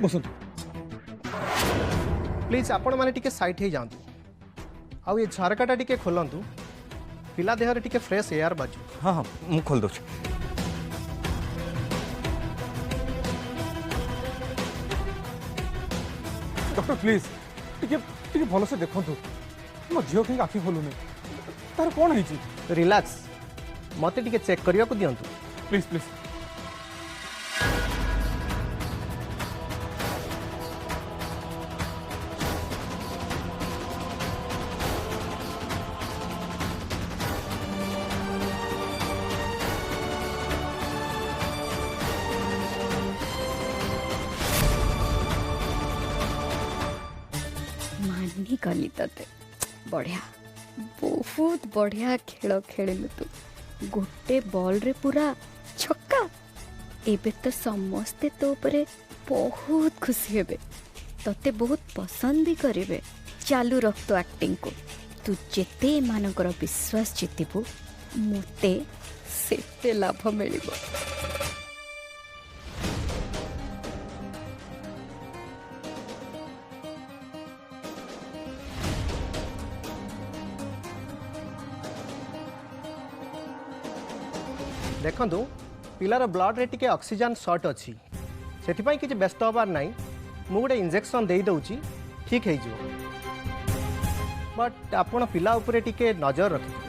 बसंतु please आपण मैंने टिके साइड हो जातु आउ ये झरकाटा टिके खोलतु पिला देहरे टिके फ्रेश एयर बाजू। हाँ हाँ मु खोल दो। डॉक्टर प्लीज टिके टिके भल से देखु मो झील कहीं आखि खोलुनि तार कौन है? रिलैक्स मते टिके चेक करने को दिंतु प्लीज प्लीज। मानी कली ते बढ़िया बहुत बढ़िया खेल खेलु तू गोटे बॉल रे पूरा छक्का। एबे तो समस्ते तो ऊपर बहुत खुशी हेबे तते बहुत पसंद भी करेंगे। चालू रख तो एक्टिंग को तू जेते मानकर विश्वास जितबू मते सेते लाभ मिलिबो। देखंतु पिलार ब्लड रे टिके ऑक्सीजन शॉर्ट अच्छी से किसी व्यस्त हबार ना मु गोटे इंजेक्शन दे दउची ठीक है जो बट आपण पिला उपरे टिके नजर रखिए।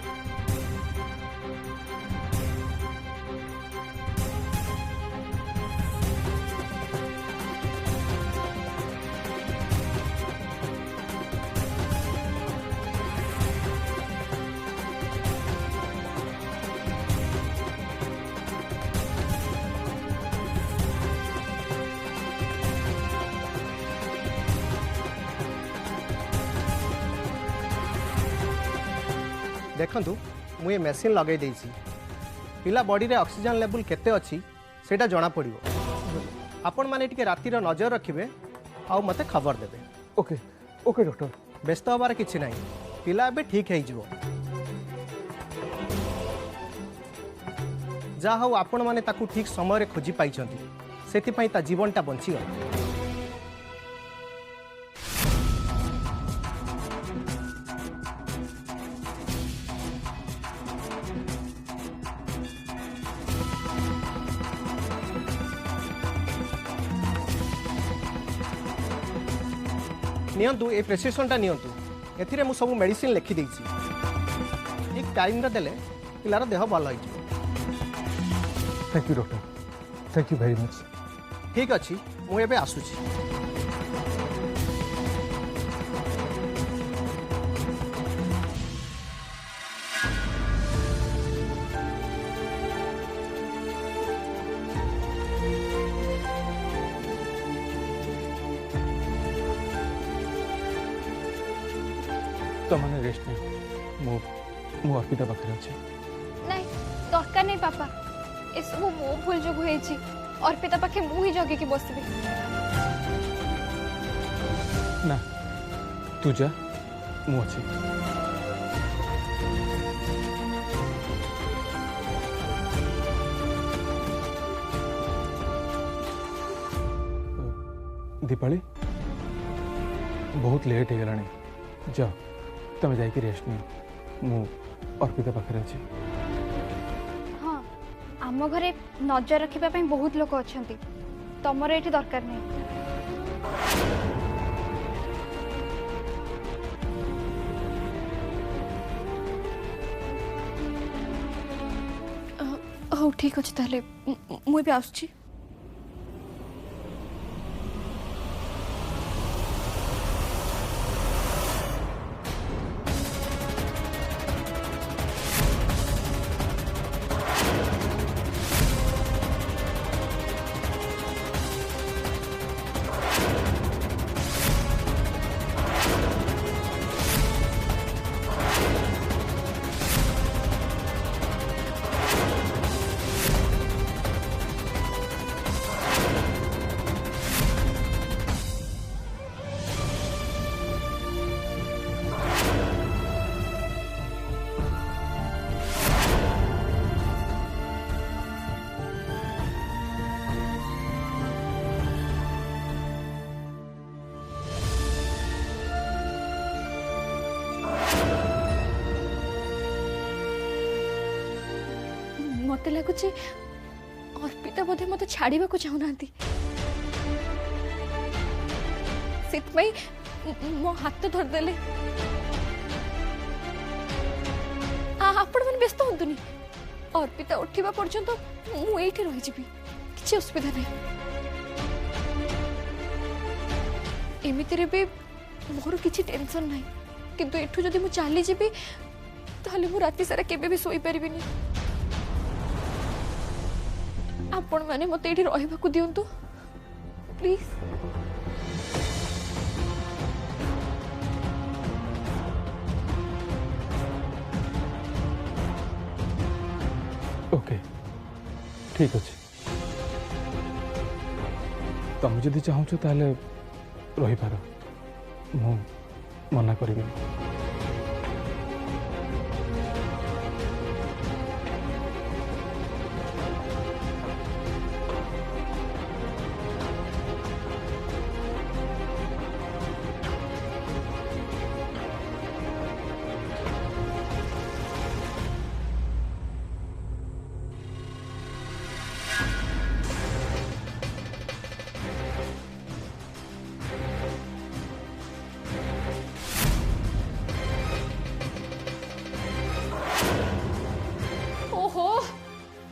देखंतु मु ये मेसीन लगे देइछि पिला बॉडी रे ऑक्सीजन लेवल केते अछि सेटा जणा पड़िबो। आपण माने टिके रातिर नजर रखिबे आ मते खबर देबे। ओके ओके डॉक्टर व्यस्त हबार किछि नाही पिला बे ठीक है जिवो। जा हो आपण माने ताकू ठीक समय रे खोजी पाइछंती सेति पई ता जीवनटा बंची गला। नियंतु ए प्रेस्क्रिप्शनटा नियंतु एथिरे मु सब मेडिसिन लिखि देइछि ठीक टाइम रे देले पिलार देह भल होई। Thank you doctor thank you very much. ठीक अछि मु एबे आसुछि। तो मैंने रेस्ट नहीं मु अर्पिता पाखे अच्छे नहीं दरकार नहीं पापा ए सब मो भूल जो होईची अर्पिता पाखे मु ही जगे की बसबी। ना तू जा मु अच्छे। दीपाली बहुत लेट हो गलानी जा तमें जाइए रेस्ट नहीं मु अर्पिता पाखे अच्छी। हाँ आम घरे नजर रखा बहुत लोग अच्छा तमर ये दरकार नहीं। हाँ ठीक अच्छे ताले मुझे आसुची। मत लगुच अर्पिता बोधे मत छाड़ा को चाहूना मो हाथ धरदे आपण मैंने व्यस्त हूँ अर्पिता उठा पर्यंत मुझे रही किसी असुविधा नहीं एमितिरे भी मोर किसी टेंशन नहीं किंतु एठू जदि मु चली जीवी ताले मु राति सारा केबे भी सोई परिबिनी आपण माने मते एठी रहबा को दियंतु प्लीज ओके ठीक अच्छे तुम जदि चाहूँ ताले रही पार मु मना करी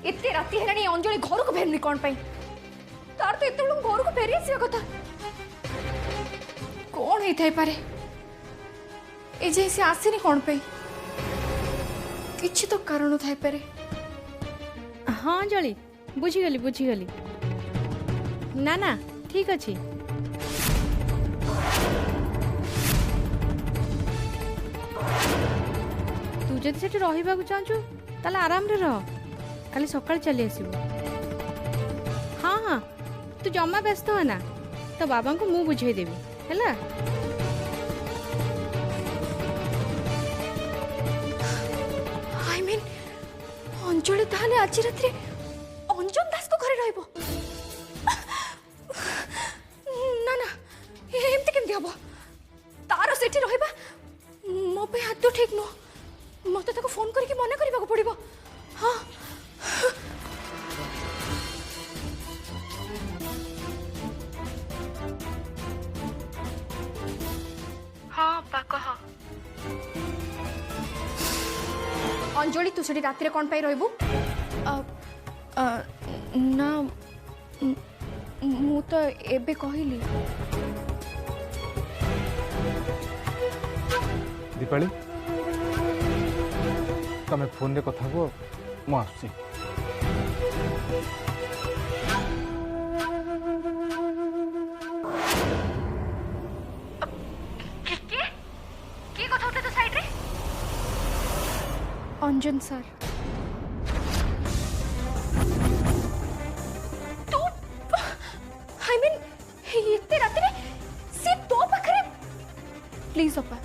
एते राति हेलानी अंजलि घर को फेरनी कौन पाई तार तो एते घर को फेरी आसिया कथा कौन हे थाई पारे ए जे से आसीनी कौन पाई किछि तो कारण थाई पारे। हाँ अंजलि बुझीगली ना ना ठीक अच्छी तू जदि सेठी रहिबा को चाहछु ताले आराम रे रह काली सकाळ चली आसीबो। हाँ हाँ तू जमा व्यस्त है ना तो बाबा को मु बुझाई देबी हैला। आई मीन अंजलि ताले आज रात्रि अंजन दास को घरे रहइबो ना ना एमती केमती हबो तार सेठी रहइबा मो पे हाथ तो ठीक नो मते ताको फोन करके मना करबा को पड़िबो। हाँ हाँ कह अंजलि तू से राति कौन पाई रहबू ना मु तो एबे कहली दीपाली तमें फोन रे कथा को मु आसी अंजन सर तू आई मीन इतने रात रे से तो पाखरे प्लीज अपा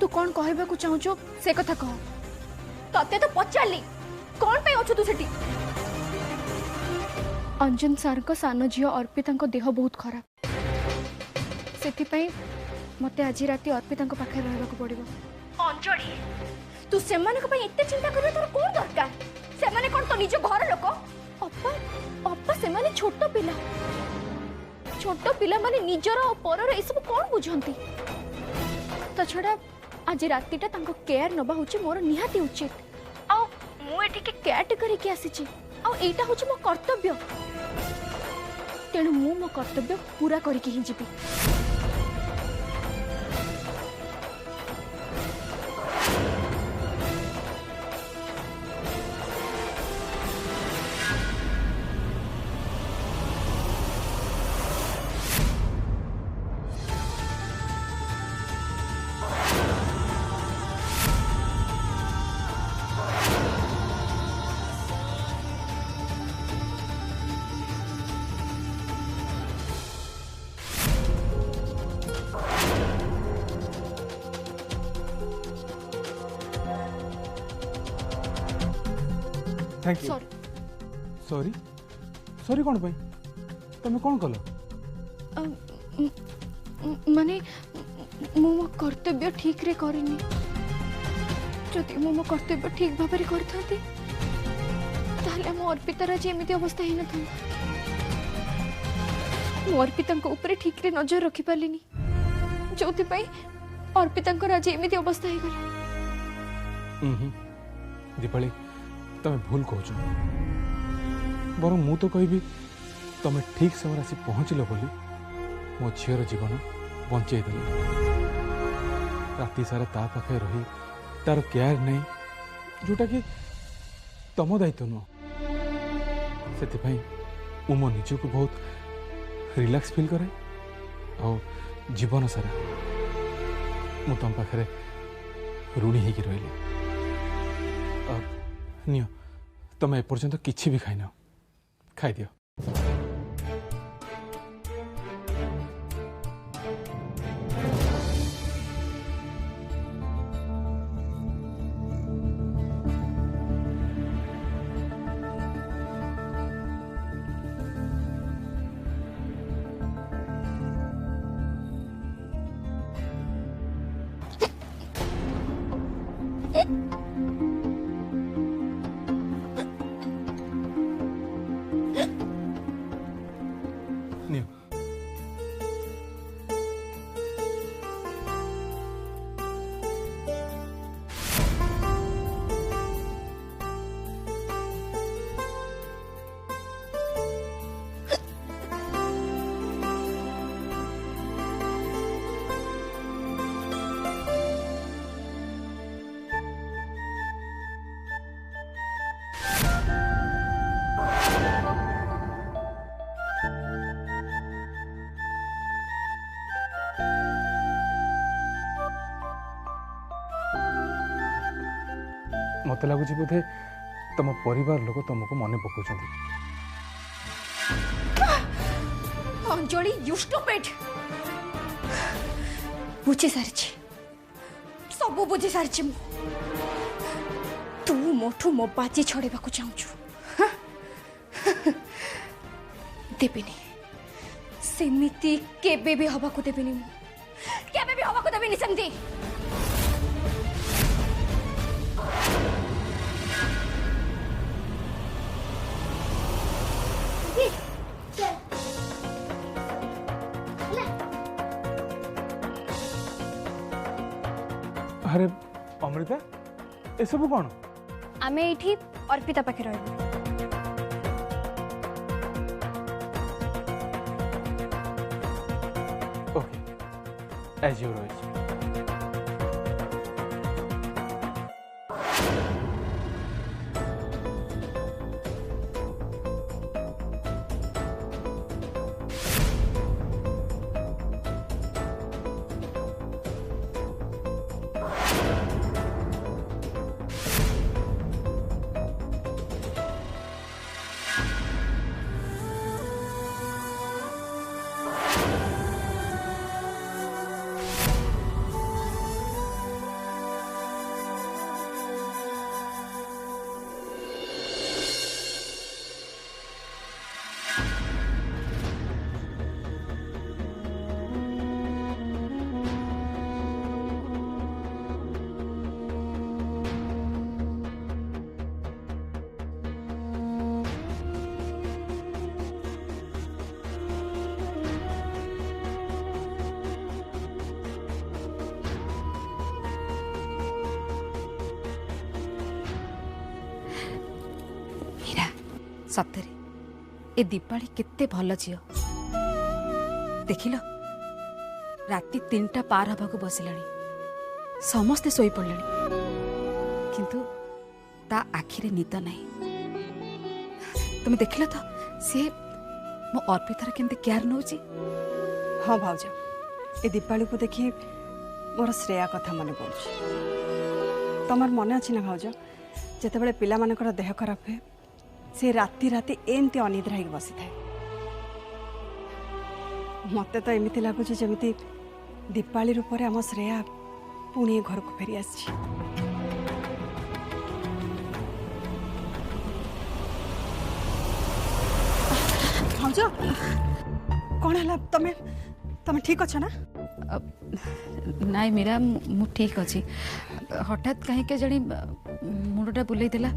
तू कौन कहबा को चाहूचो से कथा कह तते तो पचारली कौन पे अछु तू सेठी। अंजन सर को सान झियो अर्पिता को देह बहुत खराब से मते आज राति अर्पिता पाखे रहबा को पड़िबो। अंजलि तू सेमानक पई एते चिंता करे तोर कोन दरकार सेमाने कोन तो निज घर लोक अपा अपा सेमाने छोटो पिला माने निजर और परर ए सब कोन बुझंती तो छडा आज रातिटा तांको केयर नबा होची मोर निहाती उचित आ मु एठी के केयर करी के आसीची आ एटा होची मो कर्तव्य तेणु मु मो कर्तव्य पूरा करी के ही जीबी। थैंक यू सॉरी सॉरी कौन पाई तुम कौन कल माने मो कर्तव्य ठीक रे करिनी जदि मो कर्तव्य ठीक भाव में करथाती ताहले मो अर्पितार आज एमती अवस्था ही न था मो अर्पिता ऊपर ठीक रे नजर रखी पालिनी जो अर्पिता आज एमती अवस्था ही गला दीपाली तमें भूल कह बर मु तो कहबी तमें ठीक समय आसी पहुँचल बोली मो झीर जीवन बंचाई देल राति सारा ता पाखे रही तार केयर नहीं जोटा कि तम दायित्व नुह से मो निजक बहुत रिलैक्स फील करे आ जीवन सारा मु तुम पाखे ऋणी होगी रही नियो तुम एपर्यंत किसी भी खाइन खाई दियो नियो मत लगुच बोधे तुम परिवार लोग तुमको मन पकाउछन्ति अंजलि यू स्टूपिड बुझी सारी सब बुझी सारी तू मोठू मो बाजी छड़ेबा को चाहूछु देबिनी सेमिति केबे भी हवा को देबिनी केबे भी हवा को देबिनी सेमती अरे अमृता ए सब कौन आमे एठी अर्पिता पाखे रहबो ओके एज यू विश सतरे ए दीपाली केते भल झियो देखिल राति 3टा पार हबाकू बसिलाणी समस्ते सोई पड़ले किंतु ता आखिरे निद नहीं तुम देखिल तो से मो अर्पितार केमती केयर नौची हाँ भाउज ए दीपाली को देखी मोर श्रेया कथा मन पड़े तमर मन अच्छी ना भाउज जिते पिला मानकर देह खराब हुए से राति राति एमती अनिद्रा हो बसी था मत तो एमती लगुच जमी दीपाली रूप में आम श्रेया पुणी घर को फेरी आसी भाउज कौन है तमें तमें ठीक अच्छ ना नाई मीरा मु ठीक अच्छी हठात कहीं के जानी मुंडटा बुलाई देला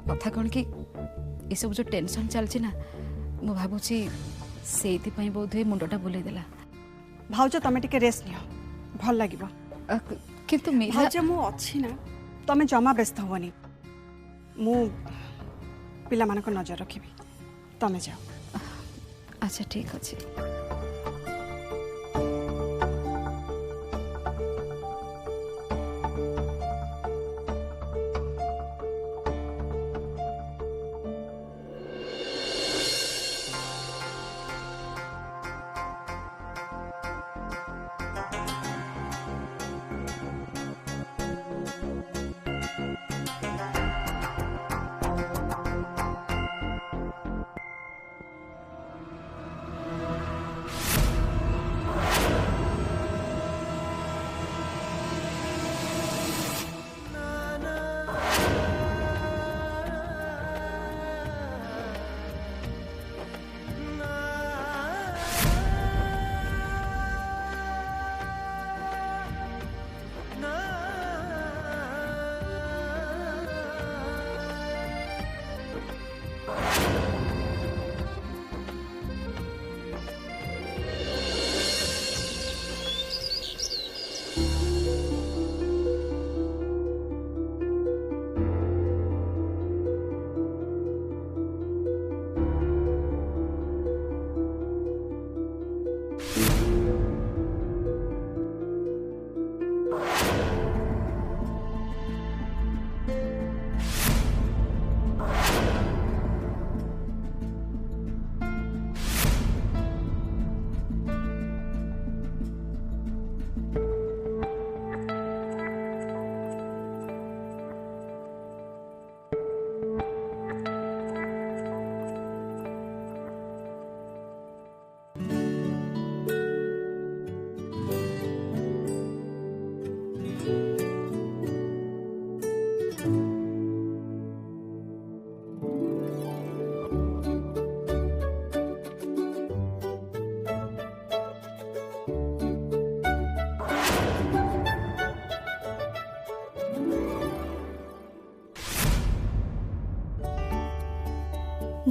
कथा कौन कि ये सब जो टेंशन चलची ना मु भाबुची सेति पई बोध हुए मुंडटा बुले देला। भाउज तमे टिके रेस्ट नियो भल लागिबो। किंतु मीरा भाउज मु अछि ना तमे जमा व्यस्त होवनी मु पिला मानको नजर रखिबी तमे जाओ। अच्छा ठीक अछि।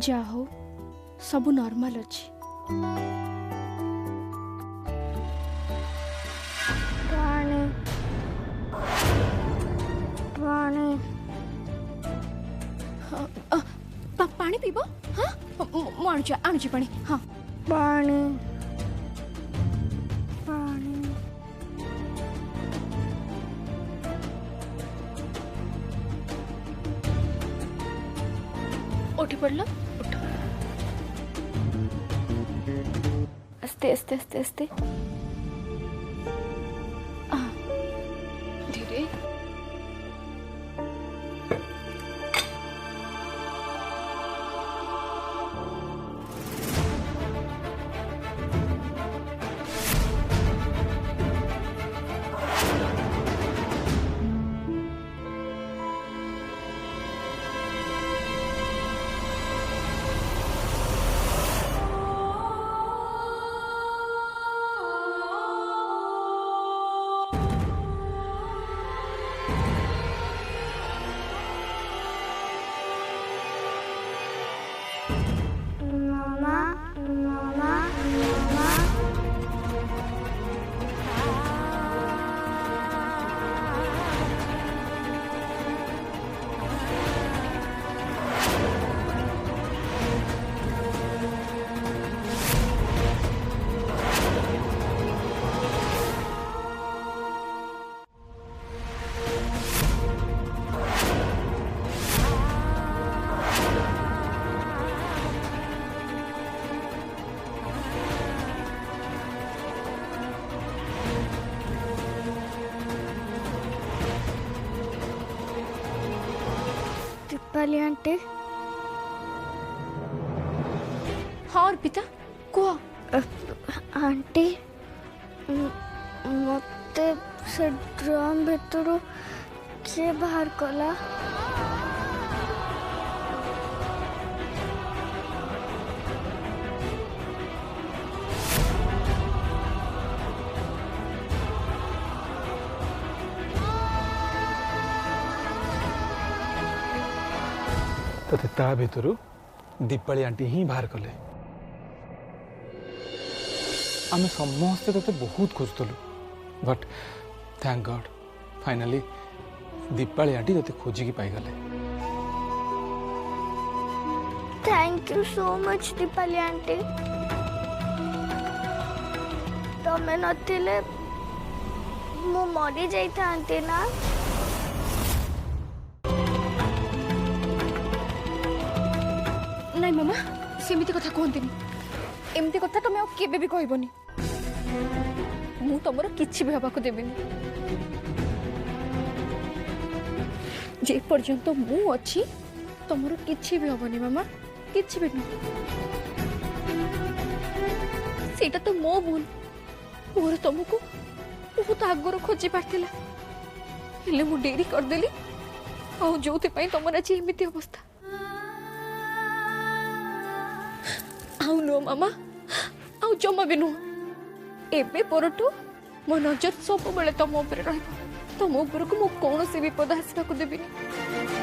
जा हो सब नॉर्मल अच्छी। पानी पानी पानी पीबो? हाँ आणुची पानी। हाँ पानी पानी उठी पड़लो। आस्ते आस्ते आस्ते आस्ते धीरे। दीपाली आंटी। हाँ अर्पिता कुह। आंटी मते से ड्रम भितर किए बाहर कला? तते ता भितरु दीपाली आंटी ही बाहर कले आमे समस्ते तते बहुत खोजुलु but thank God finally Deepali aunty तते खोजिकी पाईगले thank you so much Deepali aunty तमें नथिले मु मरी जाइथांती ना नहीं मामा सेमिति कथा कहते एमती कथा तुम केबे भी कहबनी मु तुमर किछि भी हबाको देबेनी जे पर्यंत मु अछि तुमर किछि भी हबनी मामा किछि भी नहीं सेटा तो मो भूल मोर तुमको बहुत आगुर खोजी पार्थिला हेले मु डेरी कर देली आ जोते पई तुमर अछि एमिति अवस्था आउ नो मामा आउ जमा भी नुह एबे परठू मो नजर सब बेले तुम ऊपर रहिबो तुम ऊपर को मु कौन से विपद आसबाक देबिनी